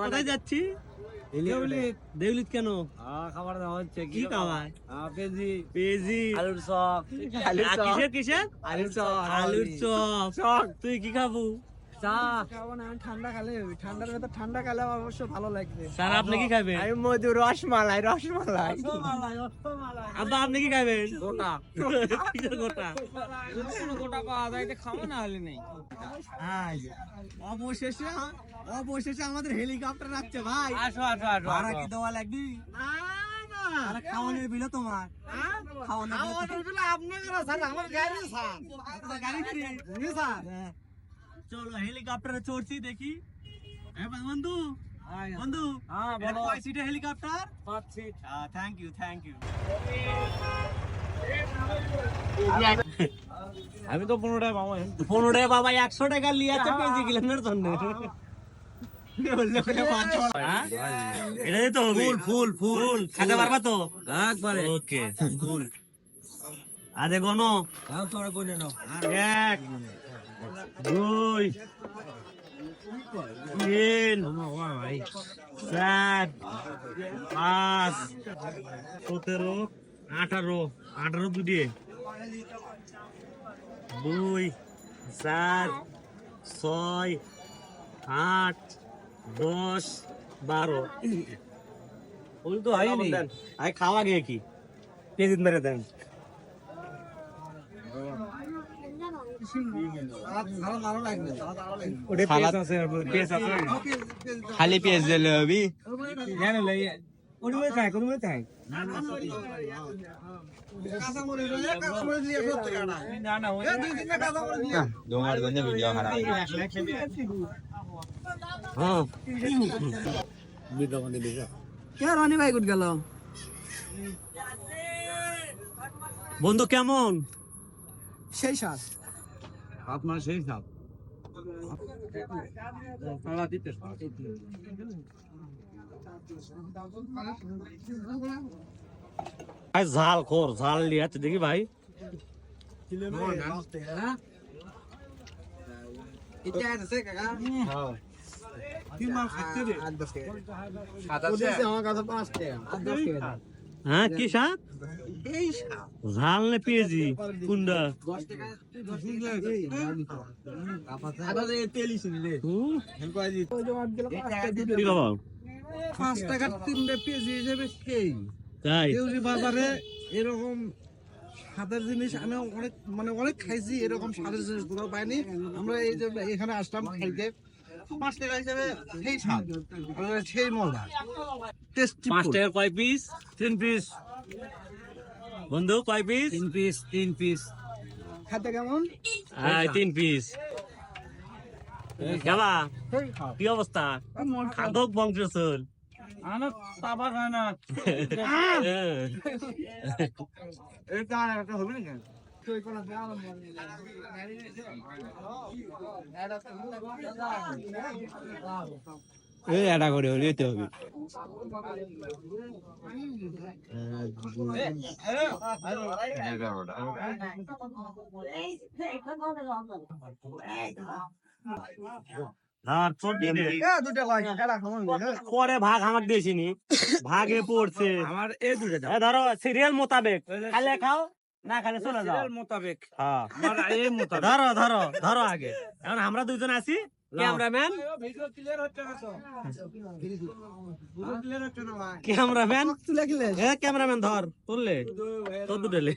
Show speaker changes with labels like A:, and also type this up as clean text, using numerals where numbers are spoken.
A: কোথায় যাচ্ছি? দেউলিত কেন?
B: খাবার দাওয়া হচ্ছে।
A: কি খাবার? পেঁয়াজি,
B: আলুর চপ।
A: কিসের? আলুর চপ। তুই কি খাবো?
B: চা।
C: ঠান্ডা খেলে ঠান্ডার ভেতর ঠান্ডা খেলে অবশ্য ভালো লাগবে।
A: স্যার আপনি কি খাবেন?
C: আমি মধু রসমালাই
A: আব্বা আপনি কি খাবেন?
B: গোটা।
A: কিসের গোটা?
B: গোটা পাওয়া যায় খাওয়া না হলে নেই।
C: অবশেষে আমাদের হেলিকপ্টার আসছে ভাই।
B: আসো।
C: ভাড়া কি দেওয়া লাগবে? না খাওয়ানোর বিল তোমার। খাওয়ানোর বিল আপনাদের স্যার, আমার গাড়ি স্যার। গাড়ি ফ্রি স্যার।
A: চলো হেলিকপ্টারে চড়ছি দেখি। বন্ধু
B: হ্যাঁ বলো।
A: কয় সিটের হেলিকপ্টার?
B: 5 সিট।
A: থ্যাংক ইউ
B: আমি তো 15 টাকা পাবো।
A: 15 টাকা বাবা, 100 টাকা লিয়ে আছে পেঁয়াজি কিলোর জন্য। এটাই তো হবে। ফুল খেতে পারবা তো?
B: একবারে।
A: ওকে ফুল। আরে গনো,
B: তোরা কোনে নাও।
A: 1 2 3 4 5 17 18 দুটি 2 4 6 8 10 12
B: ফুল তো হয়নি।
A: আই খাওয়া গে কি পেঁয়াজি মেরে দেন।
C: খালি পেঁয়াজ দিলে হবি। তোমার জন্য ভিডিও খারাপ। রনি ভাই গুড গেল।
A: বন্ধু কেমন?
C: সেই সাত
B: আপনার সেই সাপ।
A: ঝাল খোর ঝাল লিয়ে আছে দেখি ভাই। হ্যাঁ কি শাক? ঝাল না পেঁয়াজি কুন্ডা? কি খবর?
C: 5 টাকার 3টে পেঁয়াজি হিসেবে সেই
A: তাই
C: পেঁয়াজি বাজারে এরকম স্বাদের জিনিস আমি অনেক খাইছি। এরকম স্বাদের জিনিস কোথাও পাইনি। আমরা এই যে এখানে আসলাম খাইতে, 5 টাকা হিসেবে সেই স্বাদ, সেই মজা, টেস্টি।
A: 5 টাকা কয় পিস?
B: 3 পিস।
A: বন্ধু কয় পিস?
B: 3 পিস।
C: খাতে কেমন?
A: 3 পিস। কেবা কি অবস্থা? খাদক বংশ চল।
B: আনা তাবা খায় না। এটা একটা হবে না কেন?
C: এটা করে হইতে হবে।
A: পরে ভাগ আমাকে দিয়েছিনি, ভাগে পড়ছে
B: আমার এই দুটো দাও।
A: ধরো সিরিয়াল মোতাবেক খালে খাও না খালে চলে যাও।
B: মোতাবেক।
A: হ্যাঁ
B: আমার এই মোতাবেক।
A: ধরো আগে। এখন আমরা দুজন আছি, ক্যামেরাম্যান ক্যামেরাম্যান ধর তুললে তোর দুটেলে